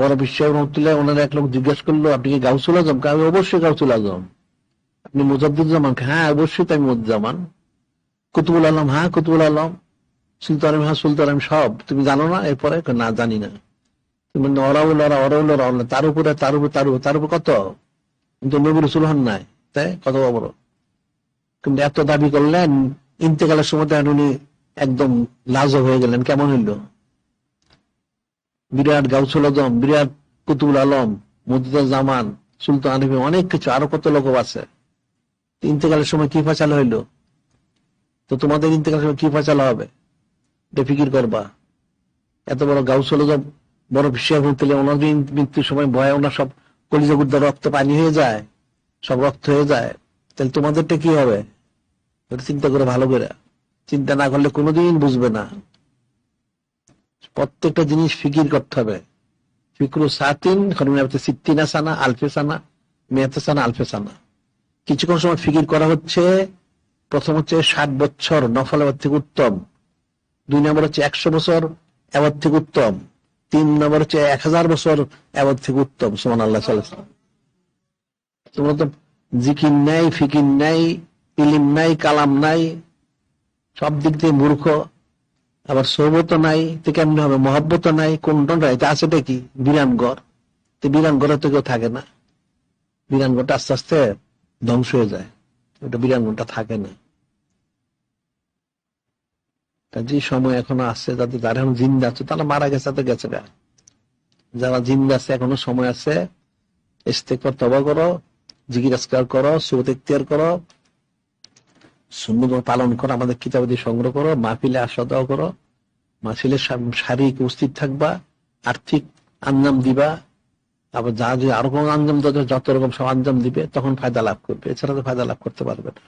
বড় বিশ্ব রহমতুল্লাহ ওনারা এক লোক জিজ্ঞেস করলো, আপনি কি গাউসুল আজম? আমি অবশ্যই গাউসুল আজম। আপনি মুজাদ্দিদুজ্জামান? হ্যাঁ অবশ্যই তাই মুজাদ্দিদুজ্জামান। কুতুবুল আলম? হ্যাঁ কুতুবুল আলম। সুলতান? হ্যাঁ সুলতান। সব তুমি জানো না? এরপরে না জানি না। তুমি অরাউল ওরা অরাউল ওরা, তার উপরে তার উপর তার উপর তার উপর কত, কিন্তু নবী রাসূল হন নাই, তাই কত বড়। কিন্তু এত দাবি করলেন, ইন্তেকালের সময় উনি একদম লাজক হয়ে গেলেন। কেমন হইল? বিরাট গাউসুল আজম, বিরাট কুতুবুল আলম, মুজাদ্দিদুজ্জামান, সুলতান আরিফিন, অনেক কিছু, আরো কত লোক আছে। ইন্তেকালের সময় কি ফয়সালা হইলো? তো তোমাদের ইন্তেকালের সময় কি ফয়সালা হবে, এটা ফিকির করবা। এত বড় গাউসুল আজম, বড় বিশ্বের মধ্যে ওনার মৃত্যুর সময় ভয়ে ওনার সব কলিজা গুদ্দা রক্ত পানি হয়ে যায়, সব রক্ত হয়ে যায়। তাহলে তোমাদেরটা কি হবে? চিন্তা করে ভালো করে। চিন্তা না করলে কোনোদিন বুঝবে না। প্রত্যেকটা জিনিস ফিকির করতে হবে। ফিকরু সাতিন সিদ্দিনা সানা আলফে সানা মেয়াতে সানা আলফে সানা। কিছুক্ষণ সময় ফিকির করা হচ্ছে। প্রথম হচ্ছে 60 বছর নফল আবাদ থেকে উত্তম। 2 নম্বর হচ্ছে 100 বছর আবাদ থেকে উত্তম। 3 নম্বর হচ্ছে 1000 বছর আবাদ থেকে উত্তম। সুবহানাল্লাহ। তোমরা তো জিকির নাই, ফিকির নাই, ইলিম নাই, কালাম নাই, সব দিক দিয়ে মূর্খ। আবার সোহবত নাই, তো কেমনি হবে? মহব্বত নাই, কোনটা নাই? আছেটা কি? বিরানগর। তো বিরানগরে তো কেউ থাকে না। বিরানগরটা আস্তে আস্তে ধ্বংস হয়ে যায়, ওটা বিরানগরটা থাকে না। যে সময় এখনো আছে, যাদের যারা এখন জিন্দা আছে, তারা মারা গেছে তো গেছে। যারা জিন্দা আছে এখনো সময় আছে, ইস্তেগফার তওবা করো, জিকির আজকার করো, সুবত ইখতিয়ার করো, সুন্নাত পালন করো, আমাদের কিতাব দিয়ে সংগ্রহ করো, মাহফিলে আসা দাওয়া করো, মাহফিলে শারীরিক উপস্থিত থাকবা, আর্থিক আঞ্জাম দিবা, আবার যা যে আরো কোনো আঞ্জাম, যত রকম সব আঞ্জাম দিবে, তখন ফায়দা লাভ করবে। এছাড়া তো ফায়দা লাভ করতে পারবে না।